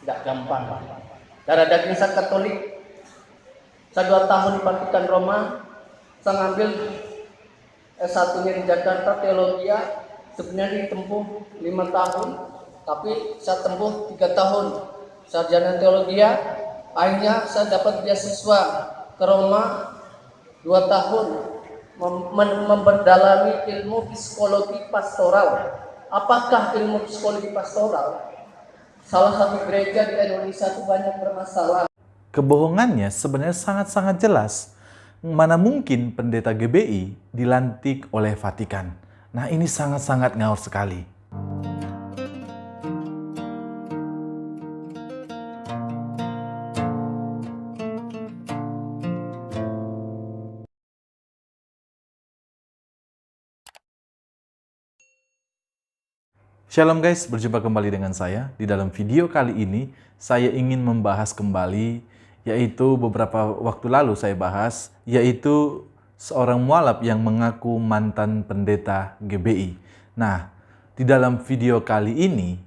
Nggak gampang. Darah daging saya Katolik. Saya 2 tahun di Vatikan Roma. Saya ngambil S1-nya di Jakarta teologi. Sebenarnya ditempuh 5 tahun, tapi saya tempuh 3 tahun sarjana teologi. Akhirnya saya dapat beasiswa ke Roma 2 tahun memperdalami ilmu psikologi pastoral. Apakah ilmu psikologi pastoral? Salah satu gereja di Indonesia itu banyak bermasalah. Kebohongannya sebenarnya sangat-sangat jelas. Mana mungkin pendeta GBI dilantik oleh Vatikan? Nah, ini sangat-sangat ngawur sekali. Shalom guys, berjumpa kembali dengan saya. Di dalam video kali ini, saya ingin membahas kembali, yaitu beberapa waktu lalu saya bahas, yaitu seorang mualaf yang mengaku mantan pendeta GBI. Nah, di dalam video kali ini,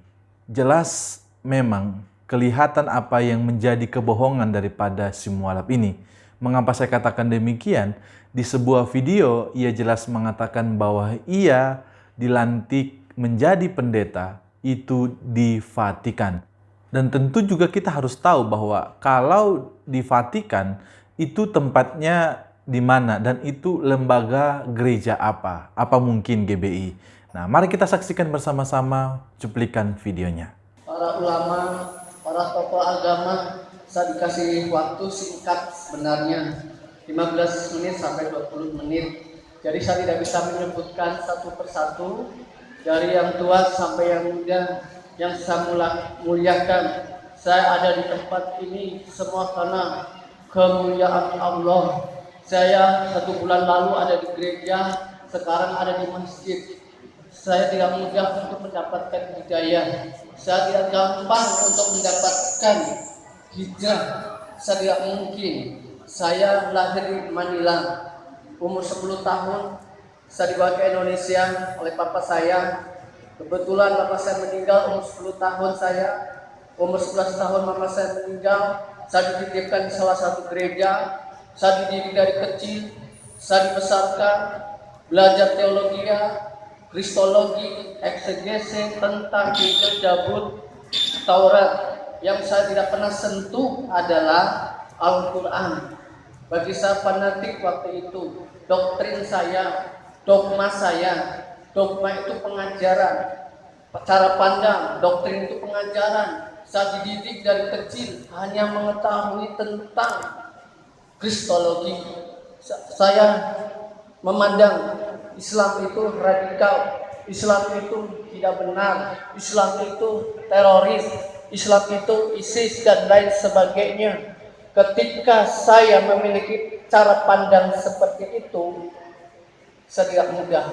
jelas memang kelihatan apa yang menjadi kebohongan daripada si mualaf ini. Mengapa saya katakan demikian? Di sebuah video, ia jelas mengatakan bahwa ia dilantik menjadi pendeta itu di Vatikan. Dan tentu juga kita harus tahu bahwa kalau di Vatikan itu tempatnya di mana dan itu lembaga gereja apa? Apa mungkin GBI? Nah, mari kita saksikan bersama-sama cuplikan videonya. Para ulama, para tokoh agama, saya dikasih waktu singkat sebenarnya 15 menit sampai 20 menit. Jadi saya tidak bisa menyebutkan satu persatu dari yang tua sampai yang muda yang saya muliakan. Saya ada di tempat ini semua karena kemuliaan Allah. Saya 1 bulan lalu ada di gereja, sekarang ada di masjid. Saya tidak mudah untuk mendapatkan hidayah. Saya tidak gampang untuk mendapatkan hijrah. Saya tidak mungkin. Saya lahir di Manila, umur 10 tahun. Saya dibawa ke Indonesia oleh papa saya. Kebetulan papa saya meninggal umur 10 tahun saya. Umur 11 tahun mama saya meninggal. Saya dititipkan di salah satu gereja. Saya dididik dari kecil. Saya dibesarkan belajar teologi, kristologi, eksegese tentang Injil, Zabur, Taurat. Yang saya tidak pernah sentuh adalah Al-Quran. Bagi saya fanatik waktu itu. Doktrin saya, dogma saya. Dogma itu pengajaran, cara pandang. Doktrin itu pengajaran. Saya dididik dari kecil hanya mengetahui tentang kristologi. Saya memandang Islam itu radikal, Islam itu tidak benar, Islam itu teroris, Islam itu ISIS dan lain sebagainya. Ketika saya memiliki cara pandang seperti itu, saya tidak mudah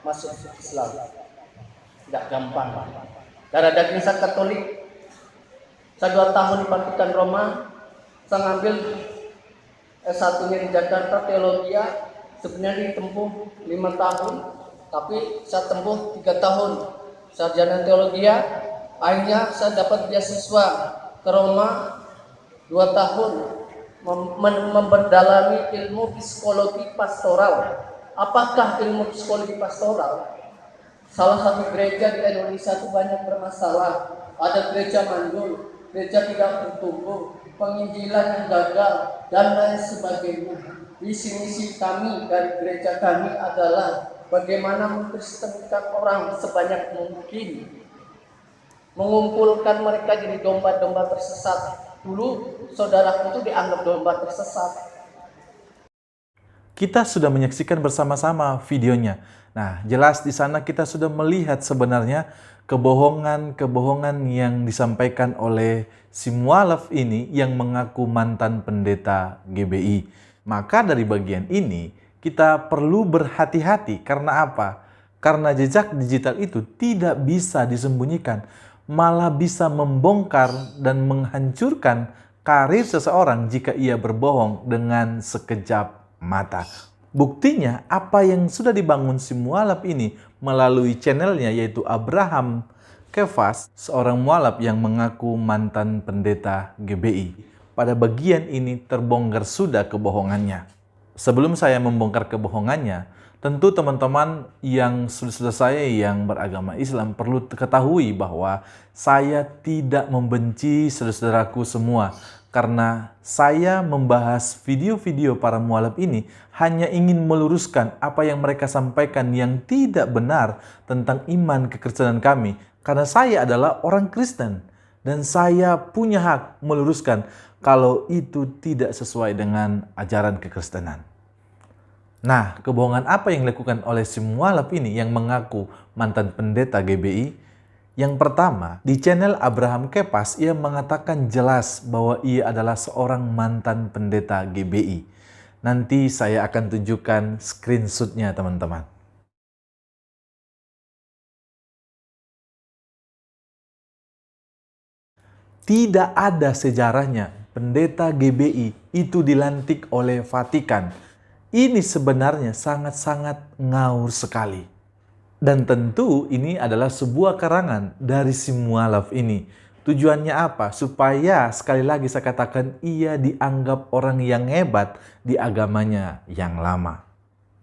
masuk Islam. Tidak gampang. Darah daging saya Katolik. Saya 2 tahun di Vatikan Roma. Saya ngambil S1-nya di Jakarta teologi. Sebenarnya ditempuh 5 tahun, tapi saya tempuh 3 tahun sarjana teologi. Akhirnya saya dapat beasiswa ke Roma 2 tahun memperdalami ilmu psikologi pastoral. Apakah ilmu psikologi pastoral? Salah satu gereja di Indonesia itu banyak bermasalah. Ada gereja mandul, gereja tidak bertumbuh, penginjilan yang gagal, dan lain sebagainya. Misi-misi kami dari gereja kami adalah bagaimana mengkristenkan orang sebanyak mungkin, mengumpulkan mereka jadi domba-domba tersesat. Dulu saudaraku itu dianggap domba tersesat. Kita sudah menyaksikan bersama-sama videonya. Nah, jelas di sana kita sudah melihat sebenarnya kebohongan-kebohongan yang disampaikan oleh si mualaf ini yang mengaku mantan pendeta GBI. Maka dari bagian ini kita perlu berhati-hati. Karena apa? Karena jejak digital itu tidak bisa disembunyikan, malah bisa membongkar dan menghancurkan karir seseorang jika ia berbohong dengan sekejap mata. Buktinya apa yang sudah dibangun si mualaf ini melalui channelnya yaitu Abraham Kefas, seorang mualaf yang mengaku mantan pendeta GBI. Pada bagian ini terbongkar sudah kebohongannya. Sebelum saya membongkar kebohongannya, tentu teman-teman yang saudara saya yang beragama Islam perlu ketahui bahwa saya tidak membenci saudara-saudaraku semua. Karena saya membahas video-video para mualaf ini hanya ingin meluruskan apa yang mereka sampaikan yang tidak benar tentang iman kekristenan kami. Karena saya adalah orang Kristen dan saya punya hak meluruskan kalau itu tidak sesuai dengan ajaran kekristenan. Nah, kebohongan apa yang dilakukan oleh si mualaf ini yang mengaku mantan pendeta GBI? Yang pertama, di channel Abraham Kepas, ia mengatakan jelas bahwa ia adalah seorang mantan pendeta GBI. Nanti saya akan tunjukkan screenshotnya, teman-teman. Tidak ada sejarahnya pendeta GBI itu dilantik oleh Vatikan. Ini sebenarnya sangat-sangat ngawur sekali. Dan tentu ini adalah sebuah karangan dari si mualaf ini. Tujuannya apa? Supaya sekali lagi saya katakan ia dianggap orang yang hebat di agamanya yang lama.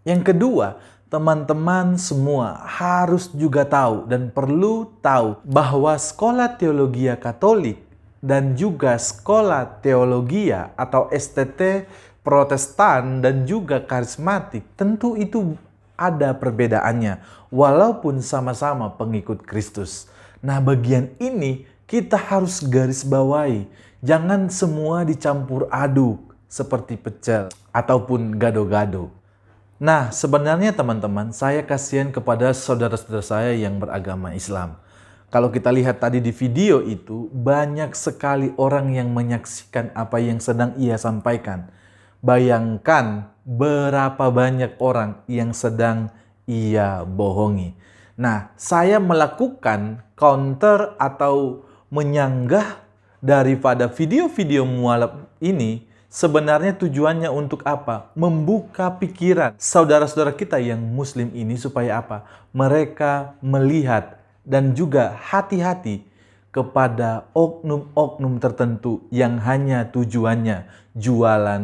Yang kedua, teman-teman semua harus juga tahu dan perlu tahu bahwa sekolah teologia Katolik dan juga sekolah teologia atau STT Protestan dan juga karismatik tentu itu ada perbedaannya walaupun sama-sama pengikut Kristus. Nah, bagian ini kita harus garis bawahi. Jangan semua dicampur aduk seperti pecel ataupun gado-gado. Nah, sebenarnya teman-teman, saya kasihan kepada saudara-saudara saya yang beragama Islam. Kalau kita lihat tadi di video itu, banyak sekali orang yang menyaksikan apa yang sedang ia sampaikan. Bayangkan berapa banyak orang yang sedang ia bohongi. Nah, saya melakukan counter atau menyanggah daripada video-video mualaf ini. Sebenarnya tujuannya untuk apa? Membuka pikiran saudara-saudara kita yang muslim ini supaya apa? Mereka melihat dan juga hati-hati kepada oknum-oknum tertentu yang hanya tujuannya jualan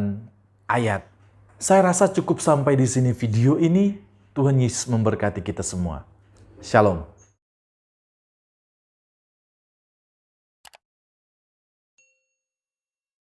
ayat. Saya rasa cukup sampai di sini video ini. Tuhan Yesus memberkati kita semua. Shalom.